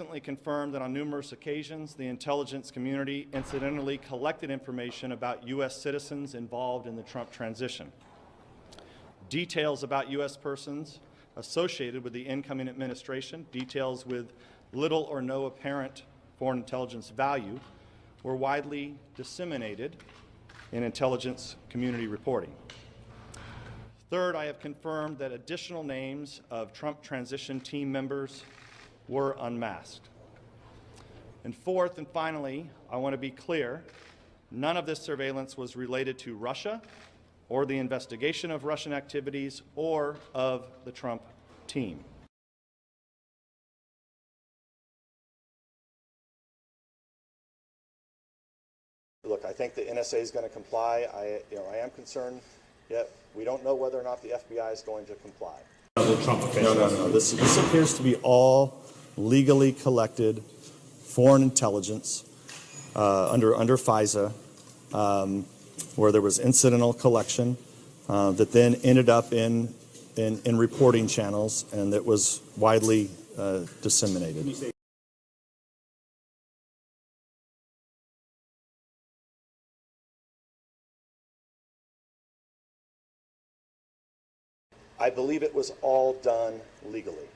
Recently confirmed that on numerous occasions, the intelligence community incidentally collected information about U.S. citizens involved in the Trump transition. Details about U.S. persons associated with the incoming administration, details with little or no apparent foreign intelligence value, were widely disseminated in intelligence community reporting. Third, I have confirmed that additional names of Trump transition team members were unmasked. And fourth and finally, I want to be clear, none of this surveillance was related to Russia or the investigation of Russian activities or of the Trump team. Look, I think the NSA is going to comply. I am concerned, yet we don't know whether or not the FBI is going to comply. No. This appears to be all legally collected foreign intelligence under FISA, where there was incidental collection that then ended up in reporting channels and that was widely disseminated. I believe it was all done legally.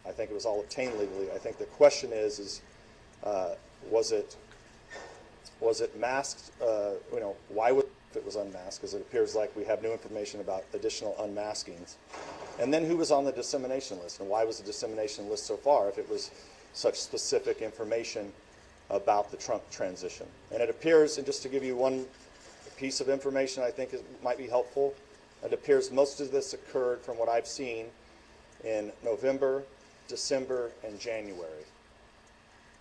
I think it was all obtained legally. I think the question is was it masked? Why would if it was unmasked? Because it appears like we have new information about additional unmaskings. And then who was on the dissemination list, and why was the dissemination list so far if it was such specific information about the Trump transition? And it appears, and just to give you one piece of information I think might be helpful, it appears most of this occurred, from what I've seen, in November, December, and January.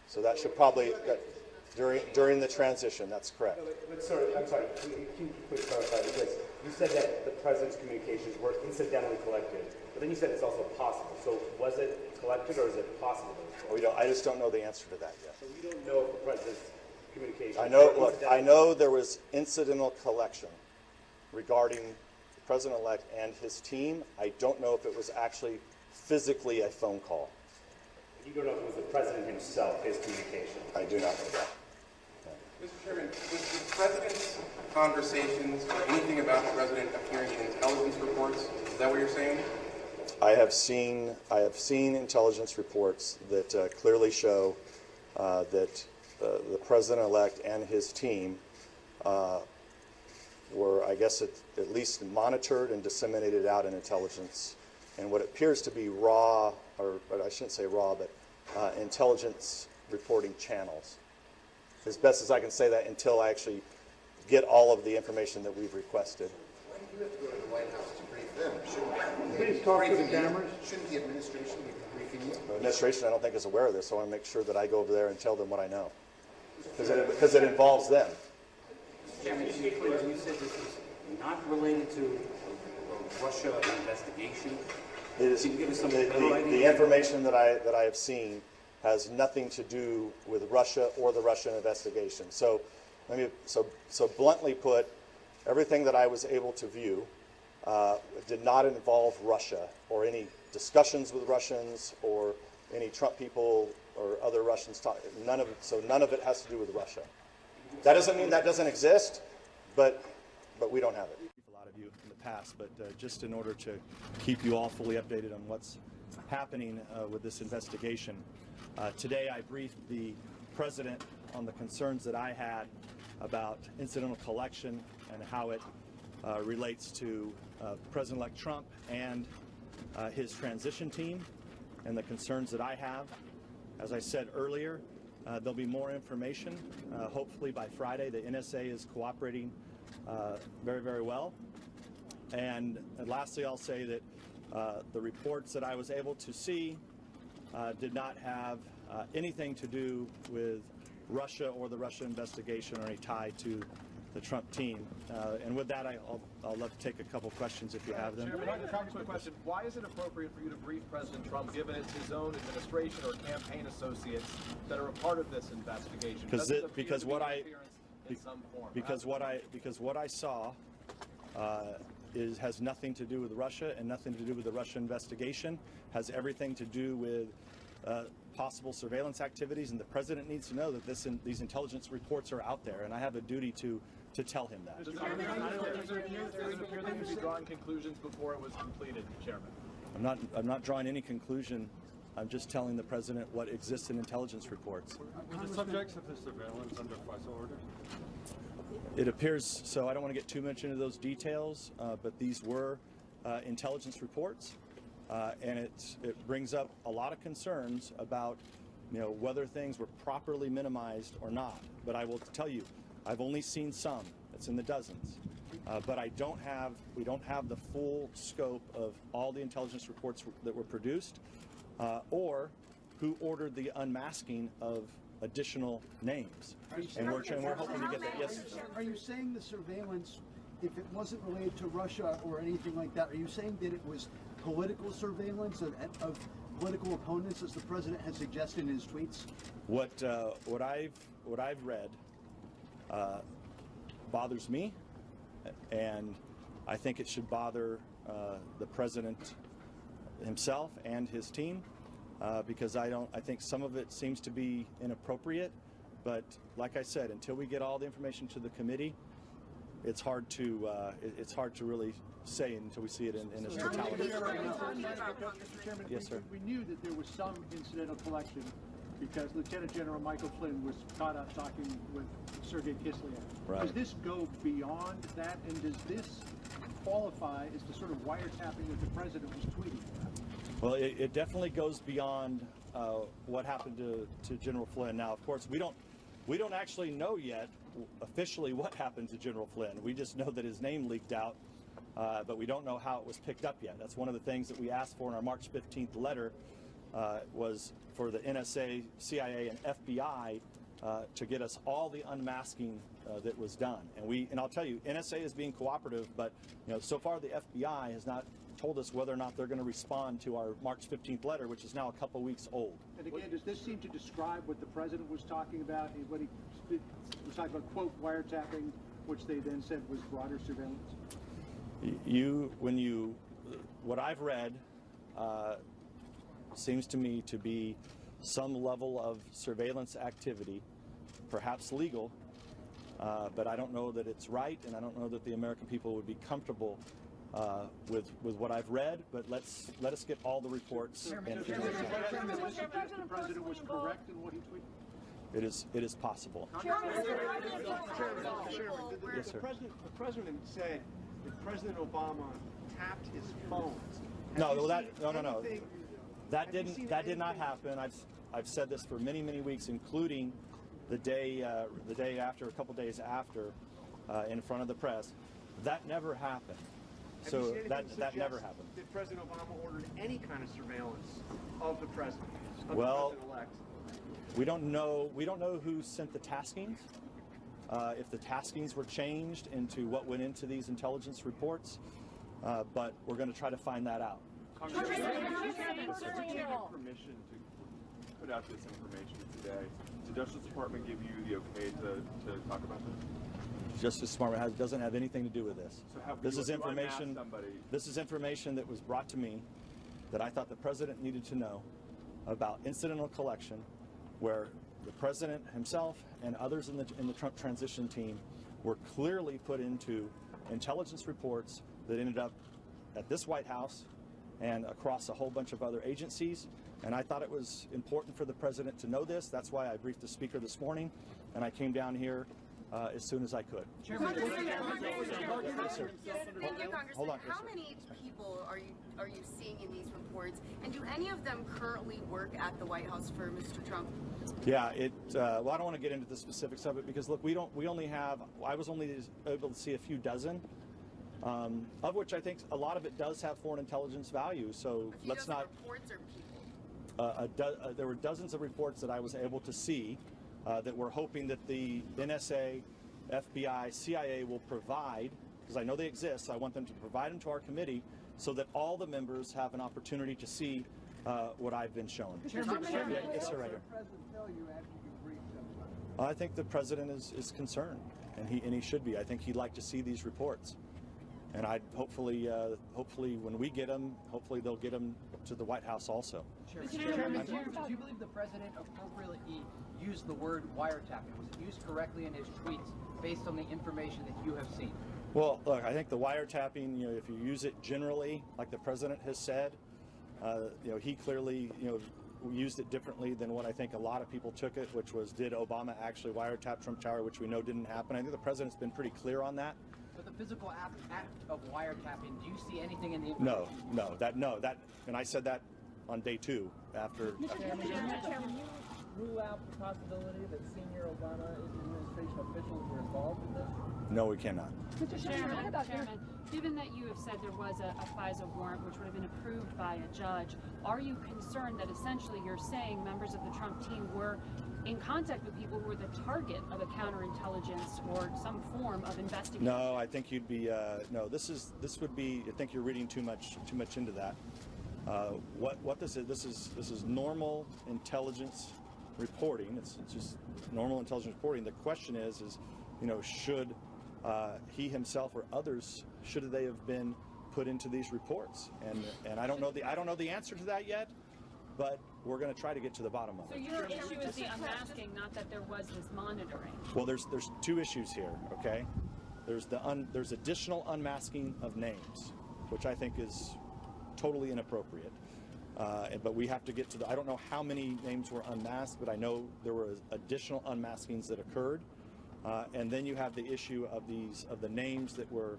So that should probably, during the transition, that's correct. I'm sorry, can you quick clarify, because you said that the president's communications were incidentally collected, but then you said it's also possible. So was it collected or is it possible? I just don't know the answer to that yet. So we don't know if the president's communications I know there was incidental collection regarding the president-elect and his team. I don't know if it was actually physically a phone call. You don't know if it was the president himself, his communication? I do not know that. Mr. Chairman, was the president's conversations or anything about the president appearing in intelligence reports? Is that what you're saying? I have seen intelligence reports that clearly show that the president-elect and his team were, I guess, at least monitored and disseminated out in intelligence and what appears to be raw, or I shouldn't say raw, but intelligence reporting channels. As best as I can say that until I actually get all of the information that we've requested. Why do you have to go to the White House to brief them? Please talk to the cameras. Shouldn't the administration be briefing you? The administration, I don't think, is aware of this, so I want to make sure that I go over there and tell them what I know. Because it involves them. Chairman, to be clear, you said this is not related to a Russia investigation. It is, Can you give us some the information that I have seen has nothing to do with Russia or the Russian investigation. So, so bluntly put, everything that I was able to view did not involve Russia or any discussions with Russians or any Trump people or other Russians. None of it has to do with Russia. That doesn't mean that doesn't exist, but we don't have it. A lot of you in the past, but just in order to keep you all fully updated on what's happening with this investigation, today I briefed the president on the concerns that I had about incidental collection and how it relates to President-elect Trump and his transition team and the concerns that I have. As I said earlier, there'll be more information, hopefully by Friday. The NSA is cooperating very, very well. And lastly, I'll say that the reports that I was able to see did not have anything to do with Russia or the Russia investigation or any tie to the Trump team. And with that, I'll love to take a couple questions if you have them. Chairman, Congressman, question. Why is it appropriate for you to brief President Trump, given it's his own administration or campaign associates that are a part of this investigation? Because what I saw has nothing to do with Russia and nothing to do with the Russia investigation, has everything to do with possible surveillance activities, and the president needs to know that these intelligence reports are out there, and I have a duty to tell him that. Does it appear that you'd be drawing conclusions before it was completed, Chairman? I'm not drawing any conclusion. I'm just telling the president what exists in intelligence reports. Were the subjects of the surveillance under FISA orders? It appears so. I don't want to get too much into those details, but these were intelligence reports, and it brings up a lot of concerns about, whether things were properly minimized or not. But I will tell you, I've only seen some. It's in the dozens, but we don't have the full scope of all the intelligence reports that were produced, or who ordered the unmasking of additional names. And we're hoping to get that. Yes. Are you saying the surveillance, if it wasn't related to Russia or anything like that, are you saying that it was political surveillance of political opponents, as the president has suggested in his tweets? What I've read bothers me, and I think it should bother the president himself and his team, because I think some of it seems to be inappropriate. But like I said, until we get all the information to the committee, it's hard to really say until we see it in its totality. Mr. Chairman, Yes, sir. We knew that there was some incidental collection because Lieutenant General Michael Flynn was caught up talking with Sergei Kislyak. Right. Does this go beyond that, and does this qualify as the sort of wiretapping that the president was tweeting about? Well, it definitely goes beyond what happened to General Flynn. Now, of course, we don't actually know yet officially what happened to General Flynn. We just know that his name leaked out, but we don't know how it was picked up yet. That's one of the things that we asked for in our March 15th letter, was for the NSA, CIA, and FBI to get us all the unmasking that was done. And I'll tell you, NSA is being cooperative, but so far the FBI has not told us whether or not they're going to respond to our March 15th letter, which is now a couple weeks old. And again, does this seem to describe what the president was talking about? What he was talking about, quote, wiretapping, which they then said was broader surveillance? What I've read seems to me to be some level of surveillance activity, perhaps legal, but I don't know that it's right, and I don't know that the American people would be comfortable with what I've read. But let us get all the reports. The president was correct in what he tweeted? It is possible. Chairman, Yes, sir. The president said that President Obama tapped his phones. No. That did not happen. I've said this for many weeks, including the day after, a couple days after, in front of the press. That never happened. So that never happened. Did President Obama order any kind of surveillance of the president, of the president-elect? We don't know who sent the taskings. If the taskings were changed into what went into these intelligence reports, but we're going to try to find that out. Did you give permission to put out this information today? Did the Justice Department give you the okay to talk about this? Justice Department doesn't have anything to do with this. So This is information that was brought to me that I thought the president needed to know about incidental collection, where the president himself and others in the Trump transition team were clearly put into intelligence reports that ended up at this White House and across a whole bunch of other agencies. And I thought it was important for the president to know this. That's why I briefed the speaker this morning, and I came down here as soon as I could. Congressman, Hold on. how many people are you seeing in these reports, and do any of them currently work at the White House for Mr. Trump? Yeah, well, I don't want to get into the specifics of it because look, I was only able to see a few dozen, of which I think a lot of it does have foreign intelligence value. So let's not. Reports or people? There were dozens of reports that I was able to see that we're hoping that the NSA, FBI, CIA will provide, because I know they exist, so I want them to provide them to our committee so that all the members have an opportunity to see what I've been shown. Yes, sir, right here. I think the president is concerned, and he should be. I think he'd like to see these reports. And hopefully when we get them, hopefully they'll get them to the White House also. Chairman, do you believe the president appropriately used the word wiretapping? Was it used correctly in his tweets based on the information that you have seen? Well, look, I think the wiretapping, if you use it generally, like the president has said, he clearly, used it differently than what I think a lot of people took it, which was, did Obama actually wiretap Trump Tower, which we know didn't happen. I think the president's been pretty clear on that. But the physical act of wiretapping, do you see anything in the information? No, and I said that on day 2 after. Chairman, can you rule out the possibility that senior Obama administration officials were involved in this? No, we cannot. Chairman, given that you have said there was a FISA warrant which would have been approved by a judge, are you concerned that essentially you're saying members of the Trump team were in contact with people who were the target of a counterintelligence or some form of investigation? No, I think you'd be no. This would be. I think you're reading too much into that. What this is normal intelligence reporting. It's just normal intelligence reporting. The question is should he himself or others, should they have been put into these reports? And I don't know the answer to that yet, but we're going to try to get to the bottom of it. So your issue is the unmasking, not that there was this monitoring. Well, there's 2 issues here. Okay, there's additional unmasking of names, which I think is totally inappropriate. But we have to get to the. I don't know how many names were unmasked, but I know there were additional unmaskings that occurred. And then you have the issue of the names that were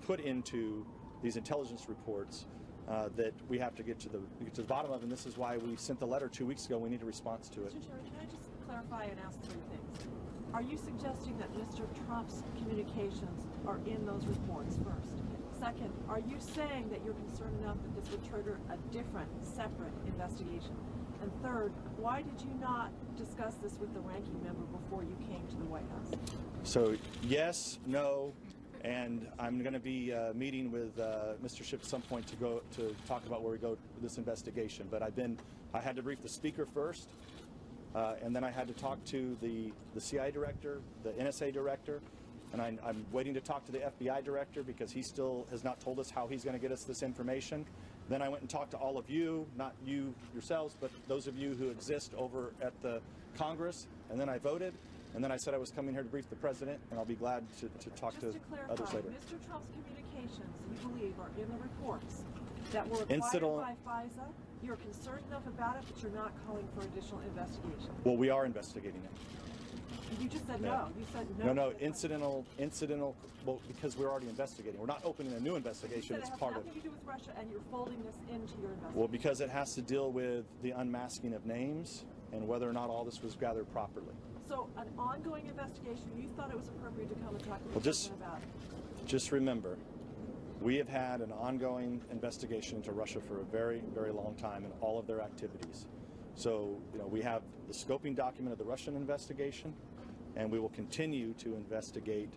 put into these intelligence reports that we have to get to the bottom of, and this is why we sent the letter 2 weeks ago. We need a response to it. Mr. Chairman, can I just clarify and ask 3 things? Are you suggesting that Mr. Trump's communications are in those reports, first? Second, are you saying that you're concerned enough that this would trigger a different, separate investigation? And third, why did you not discuss this with the ranking member before you came to the White House? So yes, no, and I'm going to be meeting with Mr. Schiff at some point to talk about where we go with this investigation. But I had to brief the Speaker first, and then I had to talk to the CIA director, the NSA director, and I'm waiting to talk to the FBI director because he still has not told us how he's going to get us this information. Then I went and talked to all of you, not you yourselves, but those of you who exist over at the Congress, and then I voted, and then I said I was coming here to brief the president, and I'll be glad to talk to others later. Mr. Trump's communications, you believe, are in the reports that were acquired by FISA. You're concerned enough about it, but you're not calling for additional investigation. Well, we are investigating it. You just said no. You said no. No, incidental, well, because we're already investigating. We're not opening a new investigation. It's part of it. It has nothing to do with Russia, and you're folding this into your investigation. Well, because it has to deal with the unmasking of names and whether or not all this was gathered properly. So, an ongoing investigation, you thought it was appropriate to come and talk to the president about it? Just remember, we have had an ongoing investigation into Russia for a very, very long time in all of their activities. So, we have the scoping document of the Russian investigation, and we will continue to investigate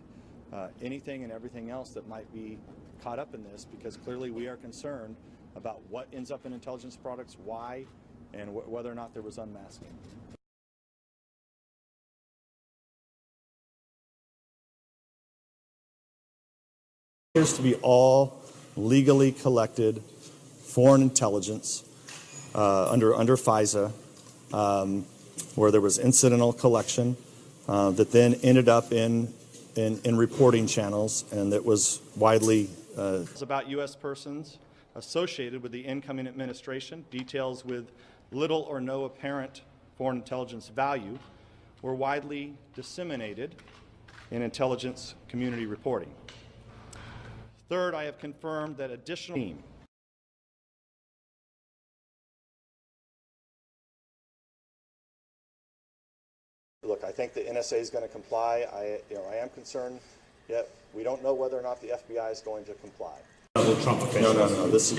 anything and everything else that might be caught up in this, because clearly we are concerned about what ends up in intelligence products, why, and whether or not there was unmasking. It appears to be all legally collected foreign intelligence under FISA, where there was incidental collection that then ended up in reporting channels, and that was widely. It's about U.S. persons associated with the incoming administration. Details with little or no apparent foreign intelligence value were widely disseminated in intelligence community reporting. Third, I have confirmed that additional team. Look, I think the NSA is going to comply. I am concerned. Yet we don't know whether or not the FBI is going to comply. No. This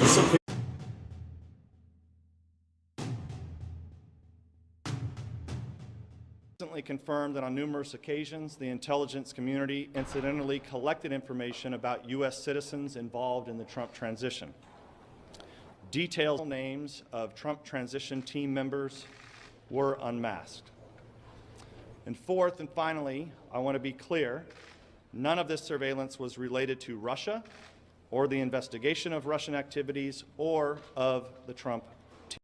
recently confirmed that on numerous occasions the intelligence community incidentally collected information about U.S. citizens involved in the Trump transition. Detailed names of Trump transition team members were unmasked. And fourth and finally, I want to be clear None of this surveillance was related to Russia or the investigation of Russian activities or of the Trump